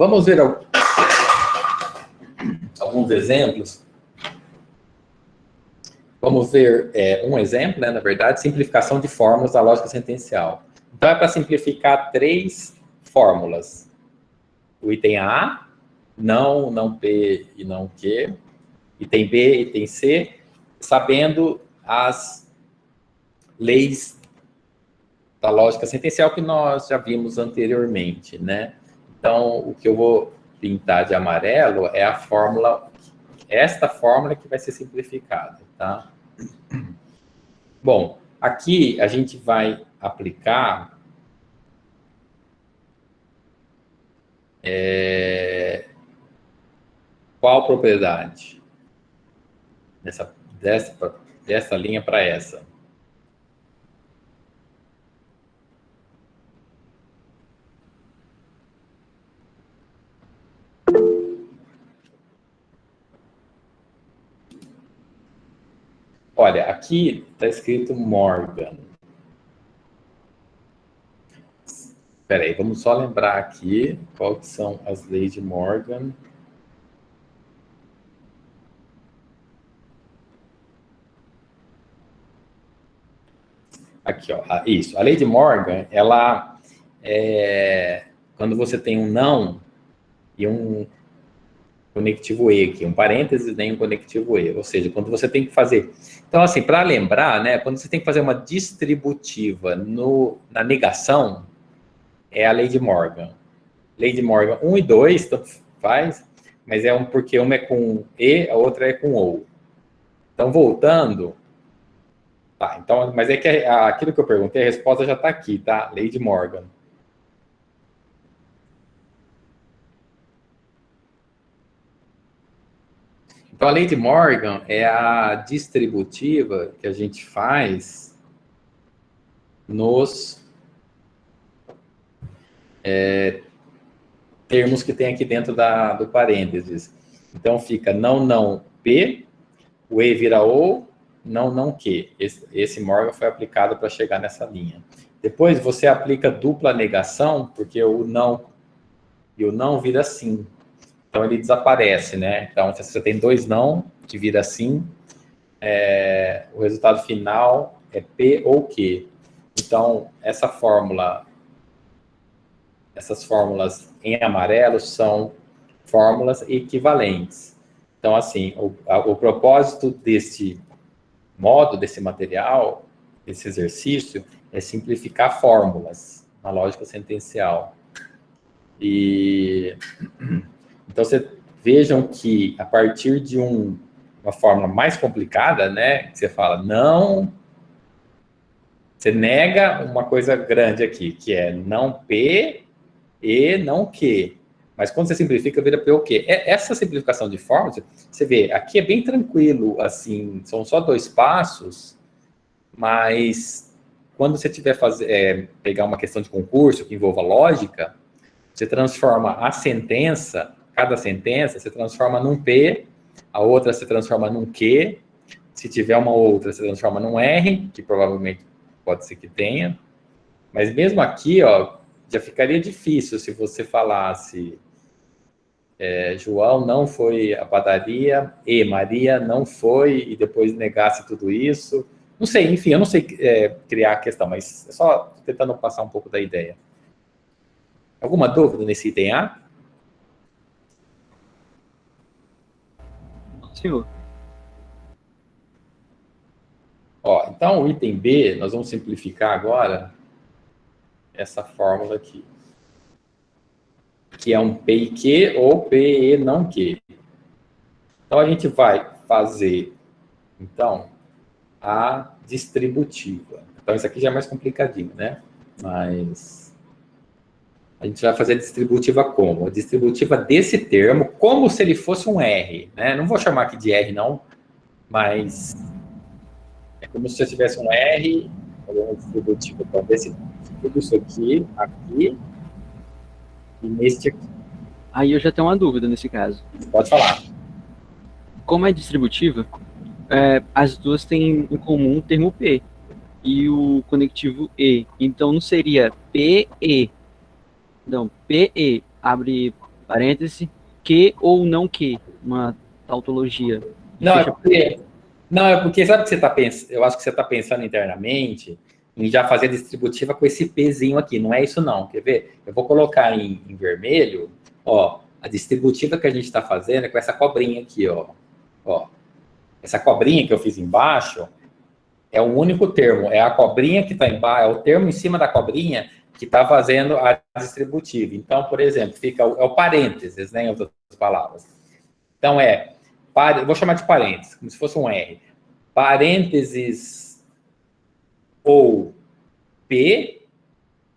vamos ver alguns exemplos. Vamos ver um exemplo, né, na verdade, simplificação de fórmulas da lógica sentencial. Então, é para simplificar 3 fórmulas. O item A, não P e não Q. Item B, item C, sabendo as leis da lógica sentencial que nós já vimos anteriormente, né? Então, o que eu vou pintar de amarelo é a fórmula, esta fórmula que vai ser simplificada, tá? Bom, aqui a gente vai aplicar qual propriedade? Dessa linha para essa. Olha, aqui está escrito Morgan. Espera aí, vamos só lembrar aqui quais são as leis de Morgan. Aqui, ó, isso. A lei de Morgan, ela quando você tem um não e um conectivo E aqui, um parênteses nem um conectivo E, ou seja, quando você tem que fazer... Então, assim, para lembrar, né, quando você tem que fazer uma distributiva na negação, é a lei de Morgan. Lei de Morgan 1 e 2, tanto faz, mas porque uma é com E, a outra é com OU. Então, voltando... Tá, então, mas é que aquilo que eu perguntei, a resposta já está aqui, tá? Lei de Morgan. Então, a lei de Morgan é a distributiva que a gente faz nos termos que tem aqui dentro do parênteses. Então, fica não, P, o E vira O, não, Q. Esse Morgan foi aplicado para chegar nessa linha. Depois, você aplica dupla negação, porque o não e o não vira sim. Então, ele desaparece, né? Então, se você tem 2 não, que vira sim, o resultado final é P ou Q. Então, essas fórmulas em amarelo são fórmulas equivalentes. Então, assim, o propósito desse material, desse exercício, é simplificar fórmulas na lógica sentencial. Então, vejam que a partir de uma fórmula mais complicada, né, que você fala não, você nega uma coisa grande aqui, que é não P e não Q. Mas quando você simplifica, vira P ou Q. Essa simplificação de fórmulas, você vê, aqui é bem tranquilo, assim, são só 2 passos, mas quando você tiver pegar uma questão de concurso que envolva lógica, você transforma cada sentença, você transforma num P, a outra você transforma num Q, se tiver uma outra, você transforma num R, que provavelmente pode ser que tenha, mas mesmo aqui, ó, já ficaria difícil se você falasse João não foi à padaria e Maria não foi, e depois negasse tudo isso. Não sei, enfim, eu não sei criar a questão, mas é só tentando passar um pouco da ideia. Alguma dúvida nesse item A? Senhor. Ó, então, o item B, nós vamos simplificar agora essa fórmula aqui, que é um P e Q ou P e não Q. Então, a gente vai fazer, então, a distributiva. Então, isso aqui já é mais complicadinho, né? Mas a gente vai fazer a distributiva como? A distributiva desse termo, como se ele fosse um R, né? Não vou chamar aqui de R, não, mas é como se eu tivesse um R, uma distributiva então, desse tudo isso aqui, e neste aqui. Aí eu já tenho uma dúvida nesse caso. Pode falar. Como é distributiva, as duas têm em comum o termo P e o conectivo E. Então, não seria PE. Não, PE, abre parêntese, que ou não que, uma tautologia. Não, é porque sabe o que você está pensando? Eu acho que você está pensando internamente em já fazer a distributiva com esse Pzinho aqui. Não é isso não, quer ver? Eu vou colocar em vermelho, ó, a distributiva que a gente está fazendo é com essa cobrinha aqui, ó. Essa cobrinha que eu fiz embaixo é o único termo, é a cobrinha que está embaixo, é o termo em cima da cobrinha que está fazendo a distributiva. Então, por exemplo, fica é o parênteses, né, em outras palavras. Então, eu vou chamar de parênteses, como se fosse um R. Parênteses ou P,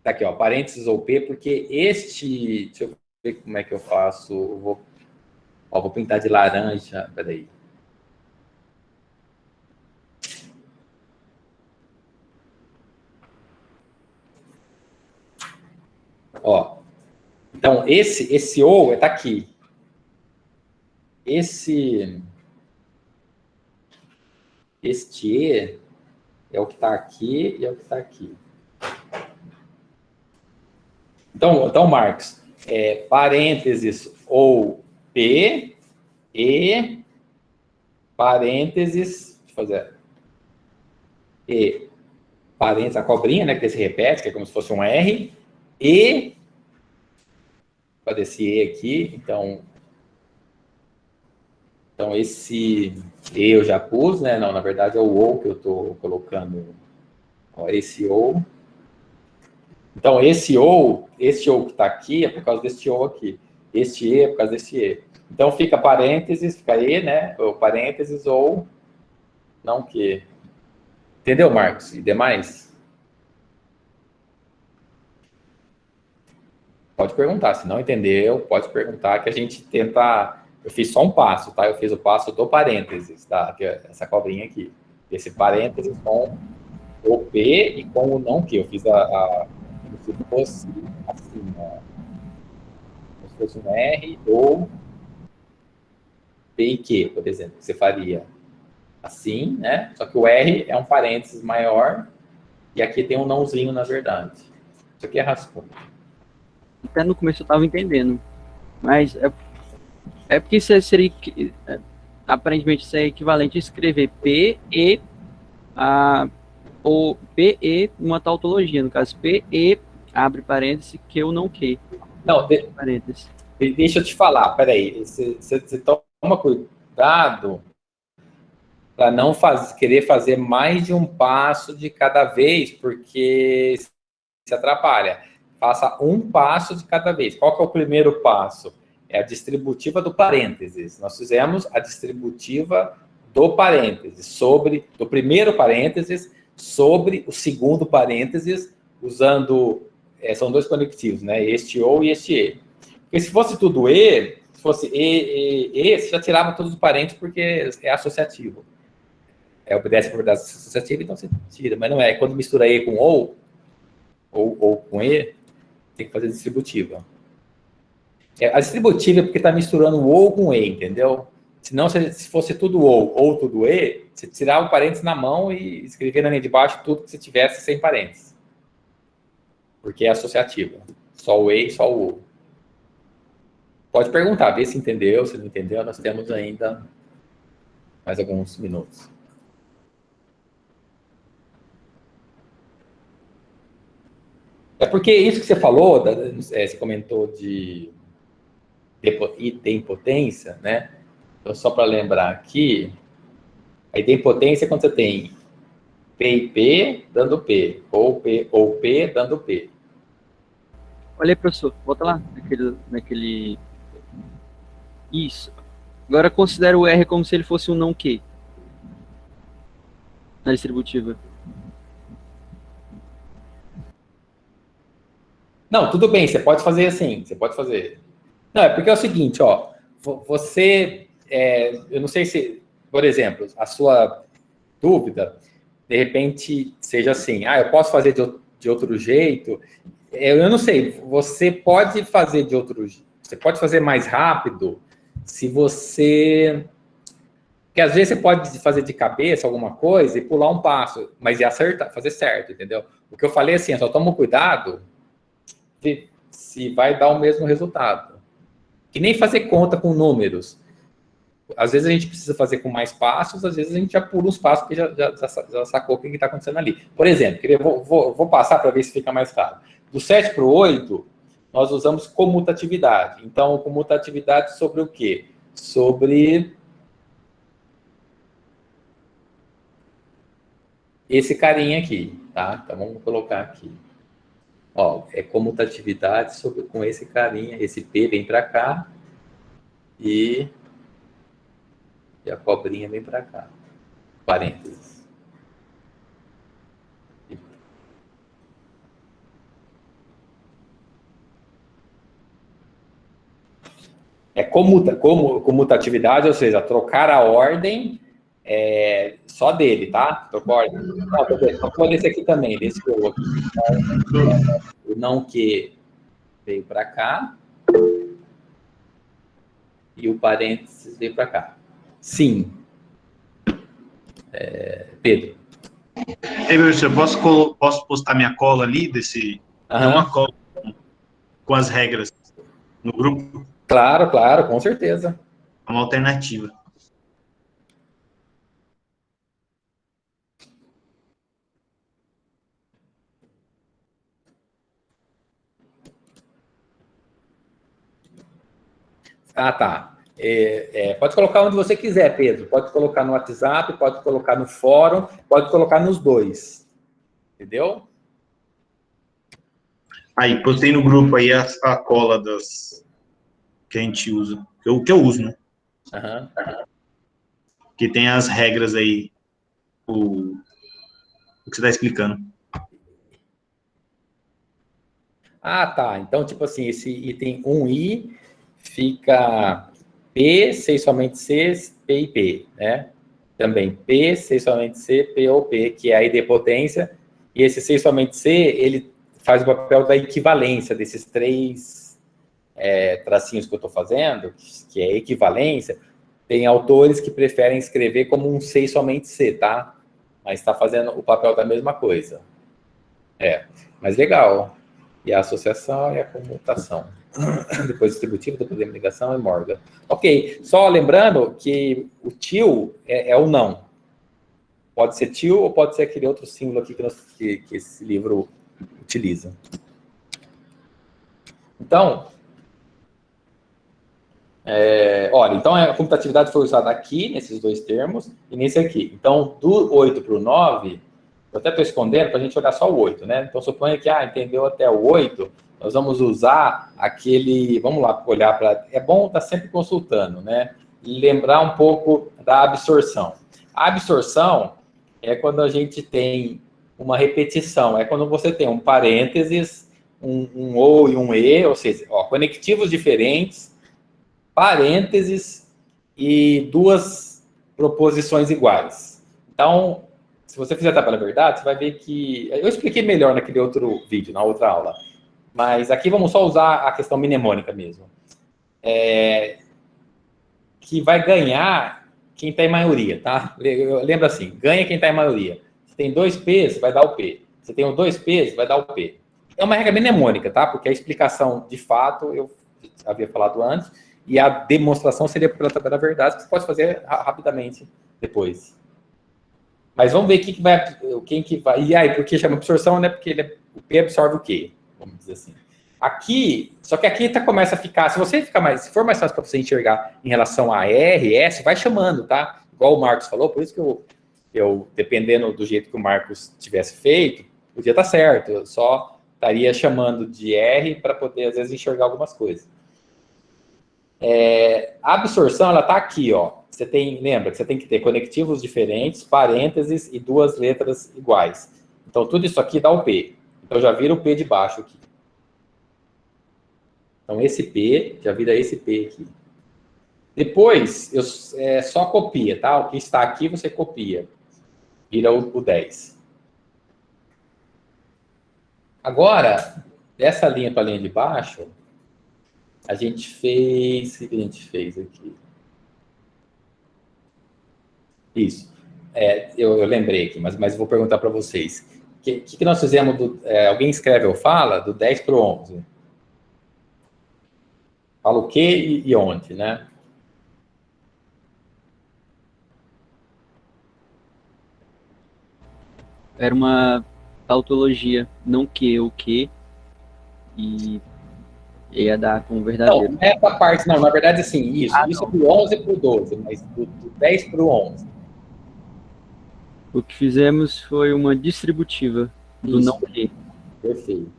tá aqui, ó, parênteses ou P, porque deixa eu ver como é que eu faço, vou pintar de laranja, peraí. Ó, então, esse ou está aqui. Este E é o que está aqui e é o que está aqui. Então Marcos, parênteses ou P e parênteses, deixa eu fazer, e parênteses, a cobrinha, né, que se repete, que é como se fosse um R, e, fazer esse E aqui, então esse E eu já pus, né, não, na verdade é o ou que eu estou colocando, ó, esse ou. Então, esse ou que está aqui é por causa desse ou aqui. Este E é por causa desse E. Então, fica parênteses, fica E, né? Ou parênteses ou não que. Entendeu, Marcos? E demais? Pode perguntar. Se não entendeu, pode perguntar que a gente tenta... Eu fiz só um passo, tá? Eu fiz o passo do parênteses, tá? Que é essa cobrinha aqui. Esse parênteses com o P e com o não que. Eu fiz como se fosse assim, ó. Como se fosse um R ou P e Q, por exemplo. Você faria assim, né? Só que o R é um parênteses maior e aqui tem um nãozinho, na verdade. Isso aqui é rascunho. Até no começo eu estava entendendo, mas é porque isso seria, aparentemente isso é equivalente a escrever P e ou P e uma tautologia, no caso P e abre parênteses que ou não que. Não, parênteses. Deixa eu te falar, peraí, você toma cuidado para não querer fazer mais de um passo de cada vez, porque se atrapalha. Faça um passo de cada vez. Qual que é o primeiro passo? É a distributiva do parênteses. Nós fizemos a distributiva do parênteses, do primeiro parênteses, sobre o segundo parênteses, usando, são dois conectivos, né? Este ou e este E. Porque se fosse tudo E, se fosse E, você já tirava todos os parênteses, porque é associativo. Obedece a propriedade associativa, então você tira. Mas não é. Quando mistura E com ou com E, tem que fazer distributiva. A distributiva é porque está misturando o ou com E, entendeu? Senão, se fosse tudo ou tudo E, você tirava o parênteses na mão e escrevia na linha de baixo tudo que você tivesse sem parênteses. Porque é associativa. Só o E e só o ou. Pode perguntar, vê se entendeu, se não entendeu, nós temos ainda mais alguns minutos. É porque isso que você falou, você comentou de idempotência, né? Então, só para lembrar aqui, a idempotência é quando você tem P e P dando P, ou P dando P. Olha aí, professor, volta lá, naquele... Isso. Agora considera o R como se ele fosse um não que na distributiva. Não, tudo bem, você pode fazer assim, você pode fazer. Não, é porque é o seguinte, ó, você, eu não sei se, por exemplo, a sua dúvida, de repente, seja assim, eu posso fazer de outro jeito, eu não sei, você pode fazer de outro jeito, você pode fazer mais rápido, se você... Porque às vezes você pode fazer de cabeça alguma coisa e pular um passo, mas acertar, fazer certo, entendeu? O que eu falei assim, só toma cuidado se vai dar o mesmo resultado. Que nem fazer conta com números. Às vezes a gente precisa fazer com mais passos, às vezes a gente já pula uns passos, porque já sacou o que está acontecendo ali. Por exemplo, vou passar para ver se fica mais claro. Do 7 para o 8, nós usamos comutatividade. Então, comutatividade sobre o quê? Sobre esse carinha aqui, tá? Então, vamos colocar aqui. Ó, é comutatividade com esse carinha. Esse P vem para cá e a cobrinha vem para cá. Parênteses. É comutatividade, ou seja, trocar a ordem só dele, tá? Trocou a ordem. Não, trocou desse aqui também, desse que eu aqui. O não que veio para cá e o parênteses veio para cá. Sim. Pedro. Ei, professor, posso postar minha cola ali desse... É uma cola com as regras no grupo? Claro, claro, com certeza. É uma alternativa. Ah, tá. Pode colocar onde você quiser, Pedro. Pode colocar no WhatsApp, pode colocar no fórum, pode colocar nos dois. Entendeu? Aí, postei no grupo aí a cola que a gente usa. Que eu uso, né? Uhum. Que tem as regras aí, o que você está explicando. Ah, tá. Então, tipo assim, esse item 1i fica P, C somente C, P e P, né? Também P, C somente C, P ou P, que é a idempotência. E esse C somente C, ele faz o papel da equivalência desses três tracinhos que eu estou fazendo, que é equivalência. Tem autores que preferem escrever como um C somente C, tá? Mas está fazendo o papel da mesma coisa. Mas legal. E a associação e a comutação. Depois distributivo, depois de ligação e Morgan. Ok, só lembrando que o til é o não. Pode ser til ou pode ser aquele outro símbolo aqui que esse livro utiliza. Então, olha, então a comutatividade foi usada aqui, nesses dois termos, e nesse aqui. Então, do 8 para o 9, eu até estou escondendo para a gente olhar só o 8, né? Então, suponha que, entendeu até o 8, nós vamos usar aquele... Vamos lá, olhar para... É bom estar sempre consultando, né? E lembrar um pouco da absorção. A absorção é quando a gente tem uma repetição, é quando você tem um parênteses, um ou e um e, ou seja, conectivos diferentes, parênteses e duas proposições iguais. Então, se você fizer a tabela verdade, você vai ver que... Eu expliquei melhor naquele outro vídeo, na outra aula. Mas aqui vamos só usar a questão mnemônica mesmo. Que vai ganhar quem está em maioria, tá? Lembra assim, ganha quem está em maioria. Se tem 2 P's, vai dar o P. Se tem 2 P's, vai dar o P. É uma regra mnemônica, tá? Porque a explicação, de fato, eu havia falado antes, e a demonstração seria pela tabela verdade, que você pode fazer rapidamente depois. Mas vamos ver quem que vai... E aí, por que chama absorção, né? Porque o P absorve o quê? Vamos dizer assim. Aqui, só que aqui começa a ficar... Se for mais fácil para você enxergar em relação a R, S, vai chamando, tá? Igual o Marcos falou, por isso que eu dependendo do jeito que o Marcos tivesse feito, podia estar certo. Eu só estaria chamando de R para poder, às vezes, enxergar algumas coisas. A absorção, ela está aqui, ó. Lembra que você tem que ter conectivos diferentes, parênteses e duas letras iguais. Então, tudo isso aqui dá o P. Então, já vira o P de baixo aqui. Então, esse P já vira esse P aqui. Depois, só copia, tá? O que está aqui, você copia. Vira o 10. Agora, dessa linha para a linha de baixo, a gente fez... O que a gente fez aqui? Isso. Eu lembrei aqui, mas vou perguntar para vocês. O que nós fizemos? Alguém escreve ou fala? Do 10 para o 11. Fala o que e onde, né? Era uma tautologia, não que, o que, e ia dar como verdadeiro. Não, essa parte, não, na verdade, assim, isso Não. do 11 para o 12, mas do 10 para o 11. O que fizemos foi uma distributiva do Isso. não que. Perfeito.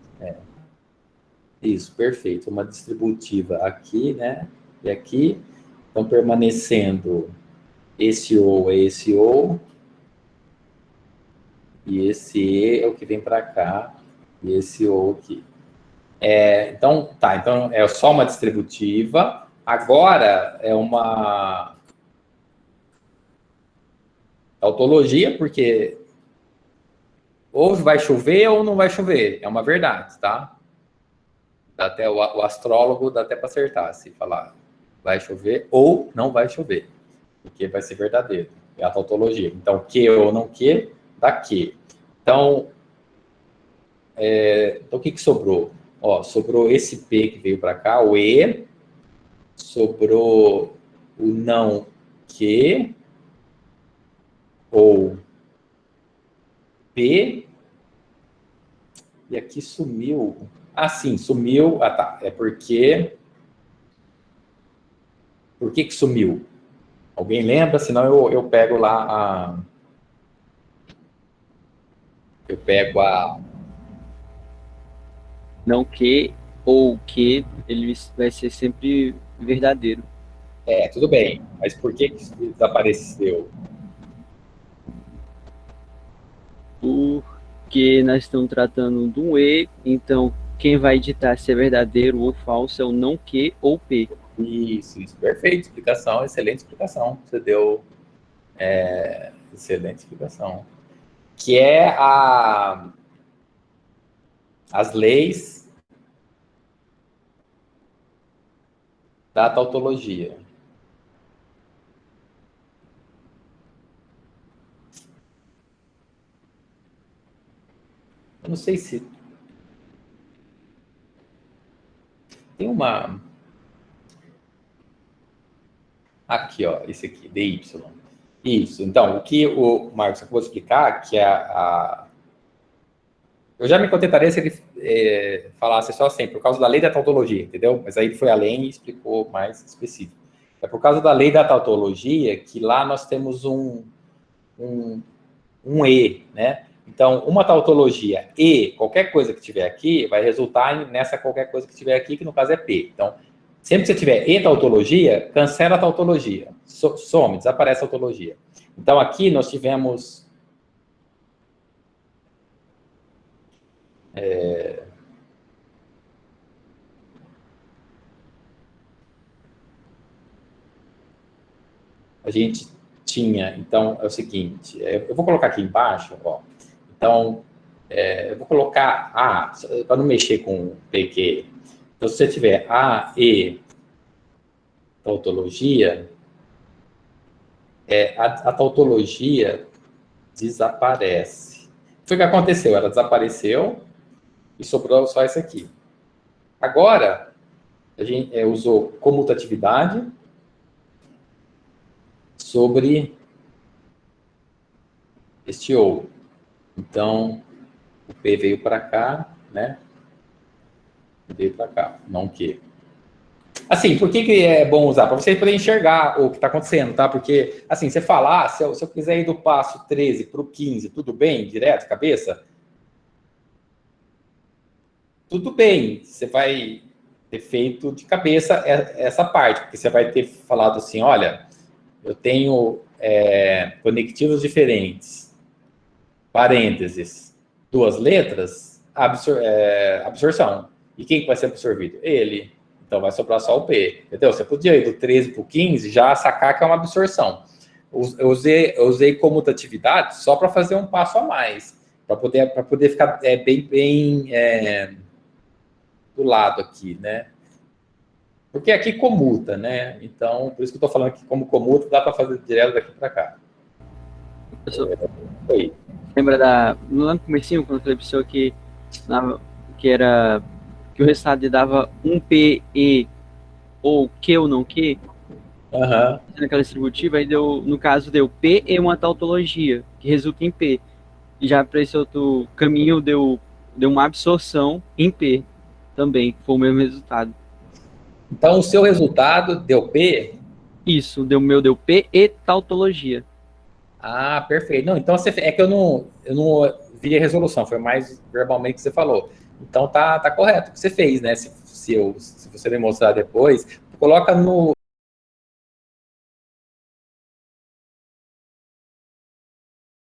Isso, perfeito. Uma distributiva aqui, né? E aqui. Então, permanecendo esse ou é esse ou. E esse e é o que vem para cá. E esse ou aqui. Então, tá. Então, é só uma distributiva. Agora, é uma tautologia, porque ou vai chover ou não vai chover. É uma verdade, tá? Dá até o astrólogo dá até para acertar, se falar vai chover ou não vai chover, porque vai ser verdadeiro. É a tautologia. Então, que ou não que, dá que. Então, então o que sobrou? Ó, sobrou esse P que veio para cá, o E, sobrou o não que, ou P, e aqui sumiu. Ah, sim, sumiu. Ah, tá. É porque... Por que sumiu? Alguém lembra? Senão eu pego lá eu pego a... Não que ou que, ele vai ser sempre verdadeiro. tudo bem. Mas por que desapareceu? Porque nós estamos tratando de um E, então quem vai ditar se é verdadeiro ou falso é o não que ou P. Isso. Perfeito. Explicação, excelente explicação. Você deu excelente explicação. Que é as leis da tautologia. Eu não sei se tem uma... Aqui, ó, esse aqui, DY. Isso. Então, o que o Marcos acabou de explicar, que eu já me contentaria se ele falasse só assim, por causa da lei da tautologia, entendeu? Mas aí ele foi além e explicou mais específico. É por causa da lei da tautologia que lá nós temos um E, né? Então, uma tautologia E, qualquer coisa que tiver aqui, vai resultar nessa qualquer coisa que tiver aqui, que no caso é P. Então, sempre que você tiver E tautologia, cancela a tautologia. Some, desaparece a tautologia. Então, aqui nós tivemos... a gente tinha, então, é o seguinte, eu vou colocar aqui embaixo, ó. Então, eu vou colocar A, para não mexer com PQ. Então, se você tiver A, E, tautologia, a tautologia desaparece. Foi o que aconteceu, ela desapareceu e sobrou só esse aqui. Agora, a gente usou comutatividade sobre este ou. Então, o P veio para cá, né? Veio para cá, não que. Assim, por que é bom usar? Para você poder enxergar o que está acontecendo, tá? Porque, assim, você falar, se eu quiser ir do passo 13 para o 15, tudo bem, direto, cabeça? Tudo bem, você vai ter feito de cabeça essa parte, porque você vai ter falado assim, olha, eu tenho conectivos diferentes, parênteses, 2 letras, absorção. E quem que vai ser absorvido? Ele. Então, vai sobrar só o P, entendeu? Você podia ir do 13 para o 15, já sacar que é uma absorção. Eu usei comutatividade só para fazer um passo a mais, para poder ficar bem do lado aqui, né? Porque aqui comuta, né? Então, por isso que eu estou falando que como comuta, dá para fazer direto daqui para cá. Oi. Lembra lá no comecinho, quando eu falei para o senhor que o resultado dava um PE ou que ou não que, Aham. naquela distributiva, aí deu, no caso, deu P e uma tautologia, que resulta em P. E já para esse outro caminho deu uma absorção em P também, que foi o mesmo resultado. Então, o seu resultado deu P? Isso, deu P e tautologia. Ah, perfeito. Não, então é que eu não vi a resolução, foi mais verbalmente que você falou. Então tá correto o que você fez, né? Se você demonstrar depois, coloca